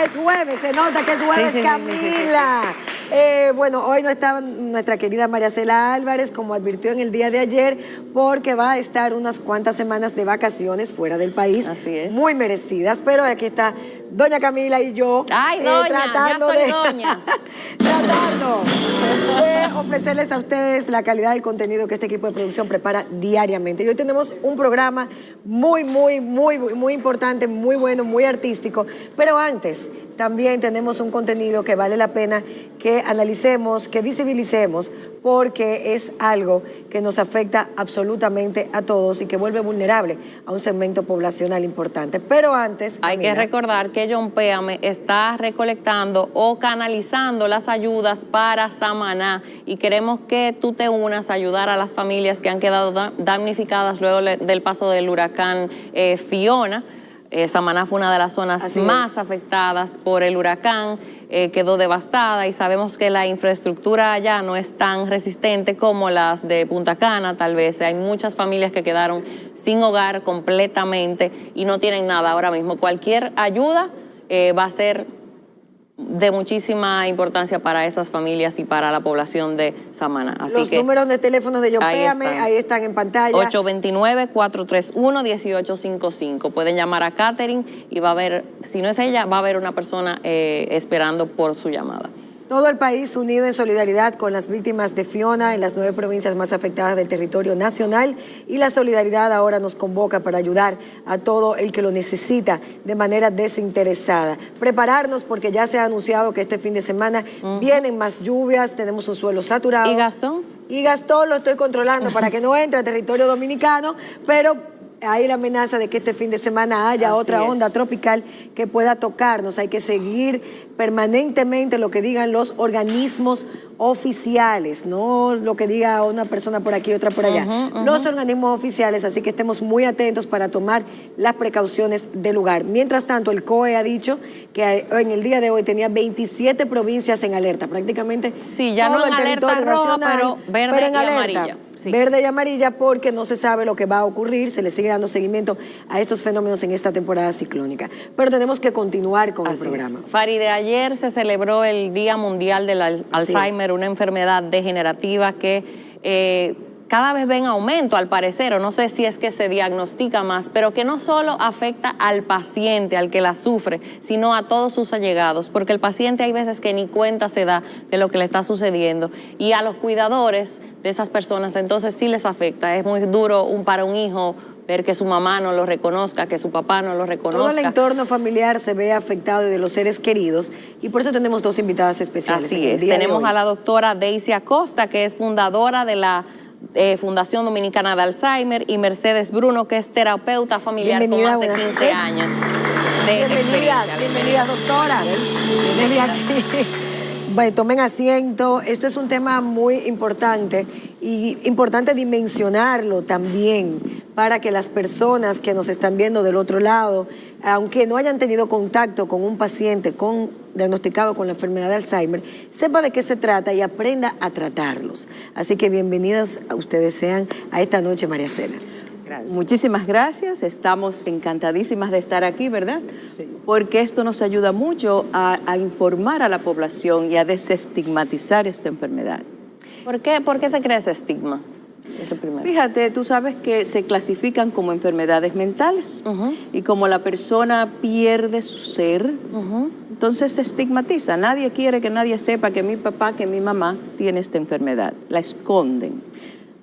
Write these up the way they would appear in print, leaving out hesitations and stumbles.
es jueves, se nota que es jueves, sí, Camila. Bueno, hoy no estaba nuestra querida Mariacela Álvarez, como advirtió en el día de ayer, porque va a estar unas cuantas semanas de vacaciones fuera del país. Así es. Muy merecidas, pero aquí está doña Camila y yo. Ay, doña, tratando ya soy doña. Tratando de ofrecerles a ustedes la calidad del contenido que este equipo de producción prepara diariamente. Y hoy tenemos un programa muy importante, muy bueno, muy artístico, pero antes también tenemos un contenido que vale la pena que analicemos, que visibilicemos, porque es algo que nos afecta absolutamente a todos y que vuelve vulnerable a un segmento poblacional importante. Pero antes, hay que recordar que John Péame está recolectando o canalizando las ayudas para Samaná y queremos que tú te unas a ayudar a las familias que han quedado damnificadas luego del paso del huracán Fiona. Samaná fue una de las zonas más afectadas por el huracán, quedó devastada y sabemos que la infraestructura allá no es tan resistente como las de Punta Cana, tal vez. Hay muchas familias que quedaron sin hogar completamente y no tienen nada ahora mismo. Cualquier ayuda va a ser de muchísima importancia para esas familias y para la población de Samaná. Así los números de teléfono de John Péame, ahí están en pantalla. 829-431-1855. Pueden llamar a Catherine y va a haber, si no es ella, va a haber una persona esperando por su llamada. Todo el país unido en solidaridad con las víctimas de Fiona en las 9 provincias más afectadas del territorio nacional, y la solidaridad ahora nos convoca para ayudar a todo el que lo necesita de manera desinteresada. Prepararnos porque ya se ha anunciado que este fin de semana vienen más lluvias, tenemos un suelo saturado. ¿Y Gastón? Y Gastón lo estoy controlando para que no entre a territorio dominicano, pero hay la amenaza de que este fin de semana haya otra onda tropical que pueda tocarnos. Hay que seguir permanentemente lo que digan los organismos oficiales, no lo que diga una persona por aquí y otra por allá. Los organismos oficiales, así que estemos muy atentos para tomar las precauciones del lugar. Mientras tanto, el COE ha dicho que en el día de hoy tenía 27 provincias en alerta, prácticamente. Sí, ya no en alerta roja, pero verde y amarilla. Sí. Verde y amarilla, porque no se sabe lo que va a ocurrir, se le sigue dando seguimiento a estos fenómenos en esta temporada ciclónica. Pero tenemos que continuar con el programa. Faride, ayer se celebró el Día Mundial del Alzheimer, una enfermedad degenerativa que cada vez ve en aumento, al parecer, o no sé si es que se diagnostica más, pero que no solo afecta al paciente, al que la sufre, sino a todos sus allegados, porque el paciente hay veces que ni cuenta se da de lo que le está sucediendo, y a los cuidadores de esas personas, entonces sí les afecta. Es muy duro para un hijo ver que su mamá no lo reconozca, que su papá no lo reconozca. Todo el entorno familiar se ve afectado de los seres queridos, y por eso tenemos dos invitadas especiales. Así es, tenemos a la doctora Daisy Acosta, que es fundadora de la Fundación Dominicana de Alzheimer, y Mercedes Bruno, que es terapeuta familiar con más de 15 años de experiencia. Bienvenidas, doctoras. Bueno, tomen asiento. Esto es un tema muy importante, y importante dimensionarlo también para que las personas que nos están viendo del otro lado, aunque no hayan tenido contacto con un paciente diagnosticado con la enfermedad de Alzheimer, sepa de qué se trata y aprenda a tratarlos. Así que bienvenidos a ustedes sean a esta noche, Mariacela. Gracias. Muchísimas gracias, estamos encantadísimas de estar aquí, ¿verdad? Sí. Porque esto nos ayuda mucho a informar a la población y a desestigmatizar esta enfermedad. ¿Por qué se crea ese estigma? Fíjate, tú sabes que se clasifican como enfermedades mentales, y como la persona pierde su ser, entonces se estigmatiza. Nadie quiere que nadie sepa que mi papá, que mi mamá tiene esta enfermedad, la esconden.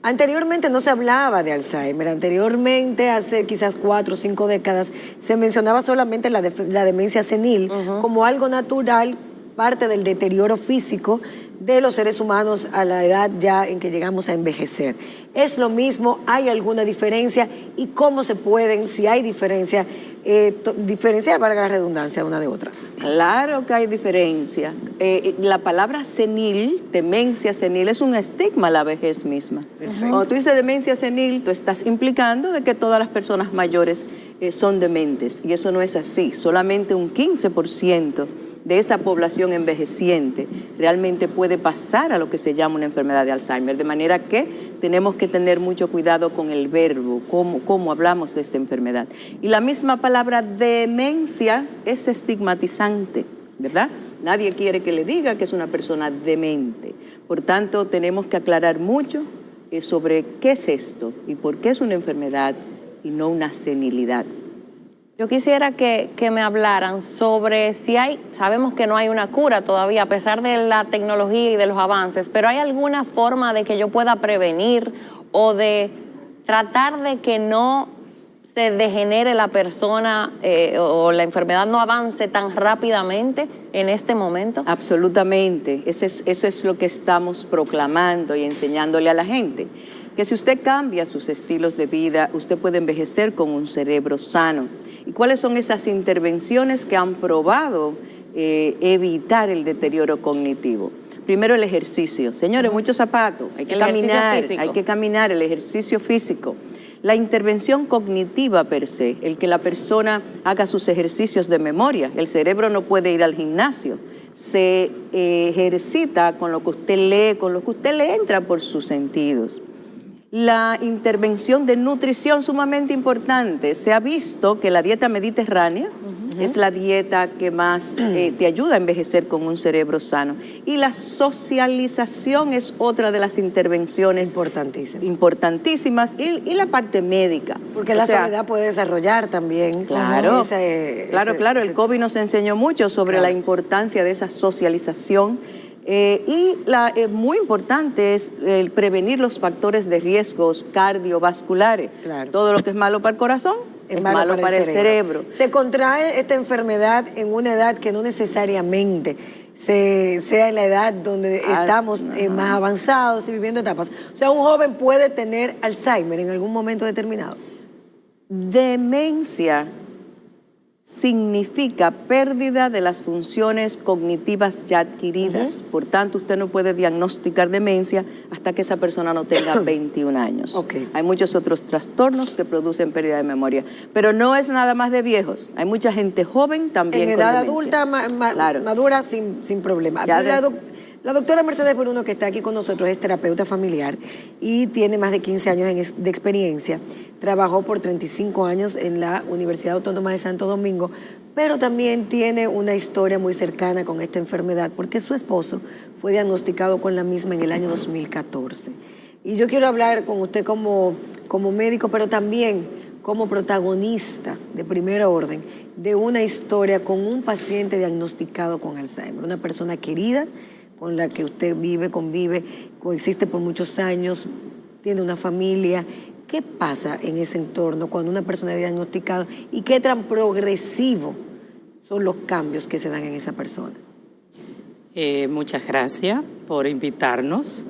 Anteriormente no se hablaba de Alzheimer. Anteriormente, hace quizás 4 o 5 décadas, se mencionaba solamente la demencia senil como algo natural, parte del deterioro físico de los seres humanos a la edad ya en que llegamos a envejecer. ¿Es lo mismo? ¿Hay alguna diferencia? ¿Y cómo se pueden, si hay diferencia, diferenciar, valga la redundancia, una de otra? Claro que hay diferencia. La palabra senil, demencia senil, es un estigma a la vejez misma. Perfecto. Cuando tú dices demencia senil, tú estás implicando de que todas las personas mayores son dementes, y eso no es así. Solamente un 15% de esa población envejeciente realmente puede pasar a lo que se llama una enfermedad de Alzheimer, de manera que tenemos que tener mucho cuidado con el verbo, cómo hablamos de esta enfermedad. Y la misma palabra demencia es estigmatizante pensante, ¿verdad? Nadie quiere que le diga que es una persona demente. Por tanto, tenemos que aclarar mucho sobre qué es esto y por qué es una enfermedad y no una senilidad. Yo quisiera que me hablaran sobre si sabemos que no hay una cura todavía, a pesar de la tecnología y de los avances, pero ¿hay alguna forma de que yo pueda prevenir o de tratar de que no se degenere la persona o la enfermedad no avance tan rápidamente en este momento? Absolutamente. Eso es lo que estamos proclamando y enseñándole a la gente. Que si usted cambia sus estilos de vida, usted puede envejecer con un cerebro sano. ¿Y cuáles son esas intervenciones que han probado evitar el deterioro cognitivo? Primero, el ejercicio. Señores, muchos zapatos, hay que caminar, el ejercicio físico. La intervención cognitiva per se, el que la persona haga sus ejercicios de memoria. El cerebro no puede ir al gimnasio. Se ejercita con lo que usted lee, con lo que usted le entra por sus sentidos. La intervención de nutrición sumamente importante. Se ha visto que la dieta mediterránea es la dieta que más te ayuda a envejecer con un cerebro sano. Y la socialización es otra de las intervenciones importantísimas. Y la parte médica. Porque la soledad puede desarrollar también. Claro, claro. El COVID nos enseñó mucho sobre la importancia de esa socialización. Muy importante es prevenir los factores de riesgos cardiovasculares. Claro. Todo lo que es malo para el corazón es malo para el cerebro. Se contrae esta enfermedad en una edad que no necesariamente sea en la edad donde estamos más avanzados y viviendo etapas. O sea, un joven puede tener Alzheimer en algún momento determinado. Demencia significa pérdida de las funciones cognitivas ya adquiridas. Por tanto, usted no puede diagnosticar demencia hasta que esa persona no tenga 21 años. Hay muchos otros trastornos que producen pérdida de memoria, pero no es nada más de viejos. Hay mucha gente joven también en con edad demencia. adulta, madura, sin problema. La doctora Mercedes Bruno, que está aquí con nosotros, es terapeuta familiar y tiene más de 15 años de experiencia. Trabajó por 35 años en la Universidad Autónoma de Santo Domingo, pero también tiene una historia muy cercana con esta enfermedad, porque su esposo fue diagnosticado con la misma en el año 2014. Y yo quiero hablar con usted como médico, pero también como protagonista de primer orden de una historia con un paciente diagnosticado con Alzheimer, una persona querida, con la que usted convive, coexiste por muchos años, tiene una familia. ¿Qué pasa en ese entorno cuando una persona es diagnosticada y qué tan progresivo son los cambios que se dan en esa persona? Muchas gracias por invitarnos.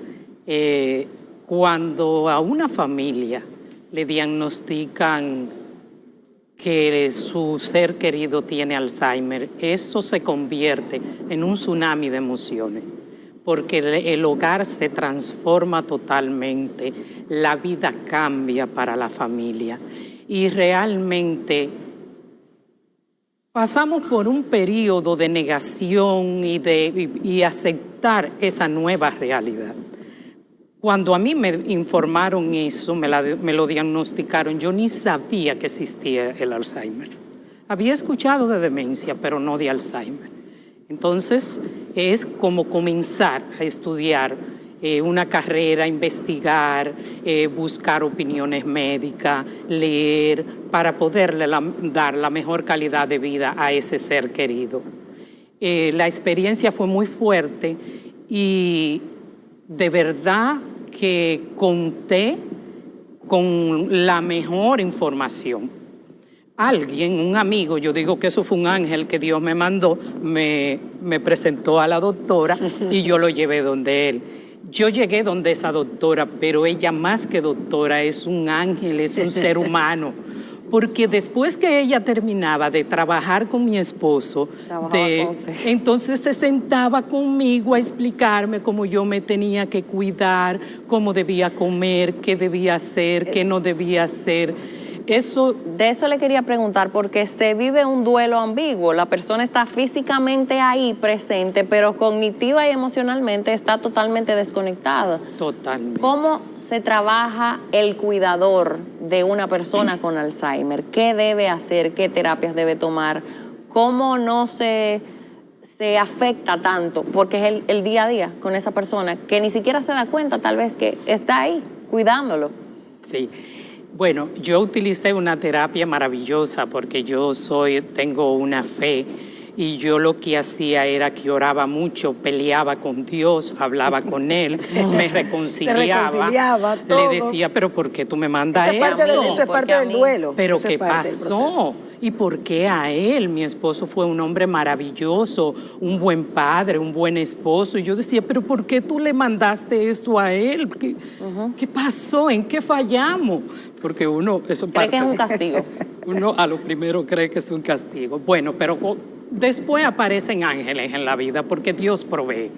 Cuando a una familia le diagnostican que su ser querido tiene Alzheimer, eso se convierte en un tsunami de emociones, porque el hogar se transforma totalmente, la vida cambia para la familia y realmente pasamos por un periodo de negación y aceptar esa nueva realidad. Cuando a mí me informaron eso, me lo diagnosticaron, yo ni sabía que existía el Alzheimer. Había escuchado de demencia, pero no de Alzheimer. Entonces, es como comenzar a estudiar una carrera, investigar, buscar opiniones médicas, leer, para poderle dar la mejor calidad de vida a ese ser querido. La experiencia fue muy fuerte y de verdad que conté con la mejor información. Alguien, un amigo, yo digo que eso fue un ángel que Dios me mandó, me presentó a la doctora y yo lo llevé donde él. Yo llegué donde esa doctora, pero ella más que doctora es un ángel, es un ser humano. Porque después que ella terminaba de trabajar con mi esposo, entonces se sentaba conmigo a explicarme cómo yo me tenía que cuidar, cómo debía comer, qué debía hacer, qué no debía hacer. De eso le quería preguntar, porque se vive un duelo ambiguo. La persona está físicamente ahí presente, pero cognitiva y emocionalmente está totalmente desconectada. Totalmente. ¿Cómo se trabaja el cuidador de una persona con Alzheimer? ¿Qué debe hacer? ¿Qué terapias debe tomar? ¿Cómo no se se afecta tanto, porque es el día a día con esa persona, que ni siquiera se da cuenta tal vez que está ahí, cuidándolo. Sí. Bueno, yo utilicé una terapia maravillosa porque tengo una fe y yo lo que hacía era que oraba mucho, peleaba con Dios, hablaba con Él, me reconciliaba, todo. Le decía, pero ¿por qué tú me mandas Eso es parte del duelo. ¿Pero eso qué es parte del pasó? proceso. ¿Y por qué a él? Mi esposo fue un hombre maravilloso, un buen padre, un buen esposo. Y yo decía, pero ¿por qué tú le mandaste esto a él? ¿Qué pasó? ¿En qué fallamos? Porque uno, eso cree que es un castigo. Uno a lo primero cree que es un castigo. Bueno, pero después aparecen ángeles en la vida porque Dios provee.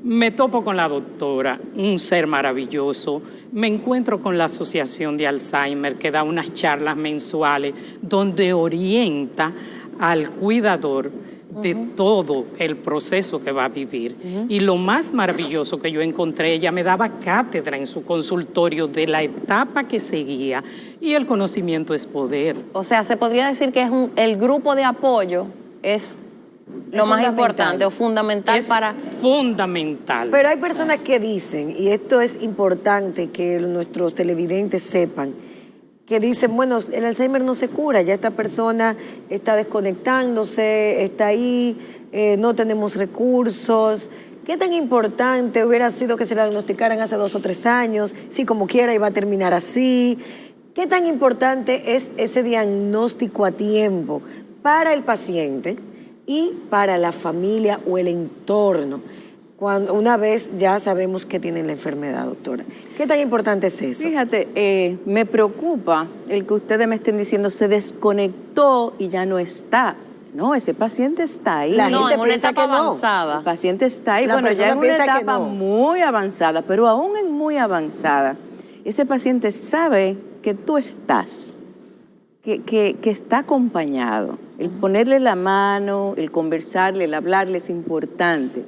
Me topo con la doctora, un ser maravilloso. Me encuentro con la Asociación de Alzheimer, que da unas charlas mensuales donde orienta al cuidador de todo el proceso que va a vivir. Y lo más maravilloso que yo encontré, ella me daba cátedra en su consultorio de la etapa que seguía, y el conocimiento es poder. O sea, se podría decir que el grupo de apoyo es lo más importante o fundamental para... fundamental. Pero hay personas que dicen, y esto es importante que nuestros televidentes sepan, que dicen, bueno, el Alzheimer no se cura, ya esta persona está desconectándose, está ahí, no tenemos recursos. ¿Qué tan importante hubiera sido que se la diagnosticaran hace 2 o 3 años? Si como quiera iba a terminar así. ¿Qué tan importante es ese diagnóstico a tiempo para el paciente y para la familia o el entorno, una vez ya sabemos que tienen la enfermedad, doctora? ¿Qué tan importante es eso? Fíjate, me preocupa el que ustedes me estén diciendo se desconectó y ya no está. No, ese paciente está ahí. La no, gente en una piensa etapa que no. avanzada. El paciente está ahí. La Bueno, ya persona en una piensa que etapa no. muy avanzada, pero aún en muy avanzada, ese paciente sabe que tú estás, que está acompañado. El ponerle la mano, el conversarle, el hablarle es importante.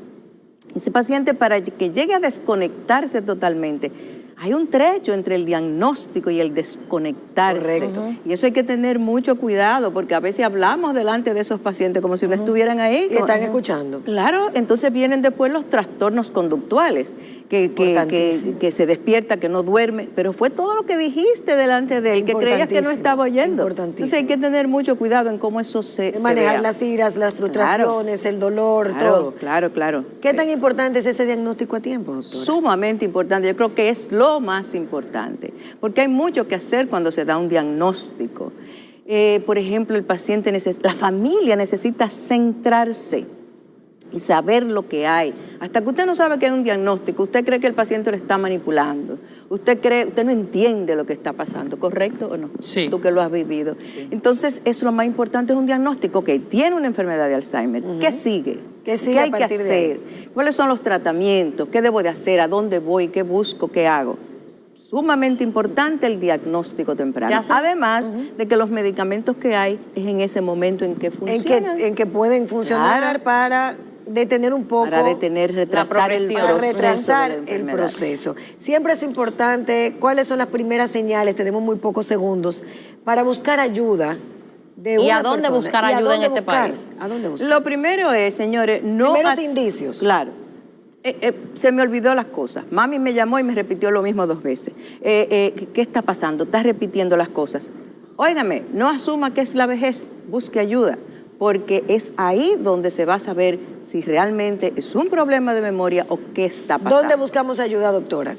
Ese paciente, para que llegue a desconectarse totalmente, hay un trecho entre el diagnóstico y el desconectarse. Correcto. Y eso hay que tener mucho cuidado, porque a veces hablamos delante de esos pacientes como si no estuvieran ahí. Y están escuchando. Claro, entonces vienen después los trastornos conductuales, que se despierta, que no duerme, pero fue todo lo que dijiste delante de él, que creías que no estaba oyendo. Entonces hay que tener mucho cuidado en cómo eso se manejar vea. las iras, las frustraciones, el dolor, todo. Claro. ¿Qué tan importante es ese diagnóstico a tiempo, doctora? Sumamente importante. Yo creo que es lo más importante, porque hay mucho que hacer cuando se da un diagnóstico. Por ejemplo, la familia necesita centrarse y saber lo que hay. Hasta que usted no sabe que hay un diagnóstico, usted cree que el paciente lo está manipulando. Usted no entiende lo que está pasando, ¿correcto o no? Sí. Tú que lo has vivido. Sí. Entonces, eso lo más importante es un diagnóstico, que tiene una enfermedad de Alzheimer. ¿Qué sigue? ¿Qué hay que hacer? ¿Cuáles son los tratamientos? ¿Qué debo de hacer? ¿A dónde voy? ¿Qué busco? ¿Qué hago? Sumamente importante el diagnóstico temprano. Además de que los medicamentos que hay es en ese momento en que funcionan. En que pueden funcionar para detener un poco, retrasar el proceso. Siempre es importante, ¿cuáles son las primeras señales? Tenemos muy pocos segundos para buscar ayuda de una persona. ¿Y a dónde buscar ayuda en este país? ¿A dónde buscar? Lo primero es, señores, primeros indicios. Claro. Se me olvidó las cosas. Mami me llamó y me repitió lo mismo 2 veces. ¿Qué está pasando? Estás repitiendo las cosas. Óigame, no asuma que es la vejez, busque ayuda, porque es ahí donde se va a saber si realmente es un problema de memoria o qué está pasando. ¿Dónde buscamos ayuda, doctora?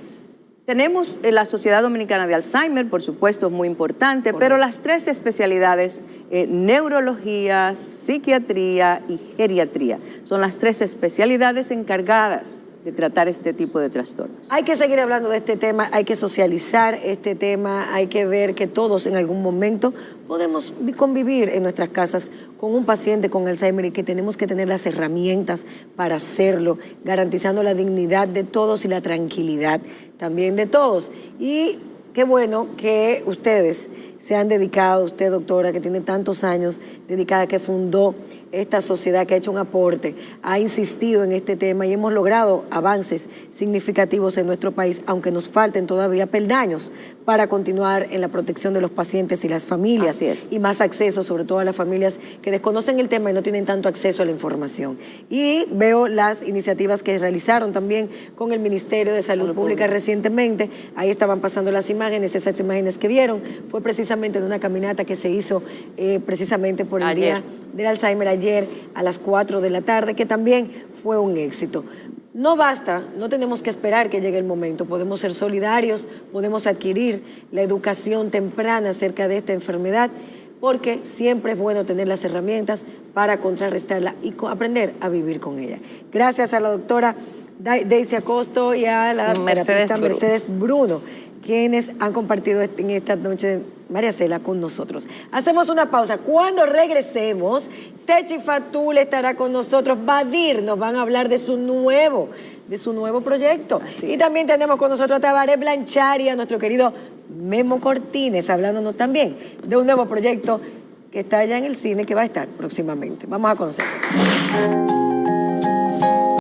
Tenemos la Sociedad Dominicana de Alzheimer, por supuesto, es muy importante, pero las 3 especialidades, neurología, psiquiatría y geriatría, son las 3 especialidades encargadas de tratar este tipo de trastornos. Hay que seguir hablando de este tema, hay que socializar este tema, hay que ver que todos en algún momento podemos convivir en nuestras casas con un paciente con Alzheimer y que tenemos que tener las herramientas para hacerlo, garantizando la dignidad de todos y la tranquilidad también de todos. Y qué bueno que ustedes se han dedicado, usted doctora, que tiene tantos años dedicada, que fundó esta sociedad, que ha hecho un aporte, ha insistido en este tema y hemos logrado avances significativos en nuestro país, aunque nos falten todavía peldaños para continuar en la protección de los pacientes y las familias. Así es. Y más acceso, sobre todo a las familias que desconocen el tema y no tienen tanto acceso a la información. Y veo las iniciativas que realizaron también con el Ministerio de Salud Pública recientemente. Ahí estaban pasando las imágenes, esas imágenes que vieron, fue precisamente de una caminata que se hizo precisamente por el Día del Alzheimer ayer a las 4 de la tarde, que también fue un éxito. No basta, no tenemos que esperar que llegue el momento, podemos ser solidarios, podemos adquirir la educación temprana acerca de esta enfermedad, porque siempre es bueno tener las herramientas para contrarrestarla y aprender a vivir con ella. Gracias a la doctora Daisy Acosto y a la terapeuta Mercedes Bruno, quienes han compartido en esta noche de María Cela con nosotros. Hacemos una pausa. Cuando regresemos, Techi Fatul estará con nosotros. Badir nos van a hablar de su nuevo proyecto. Y también tenemos con nosotros a Tabaré Blanchari, a nuestro querido Memo Cortines, hablándonos también de un nuevo proyecto que está allá en el cine, que va a estar próximamente. Vamos a conocerlo.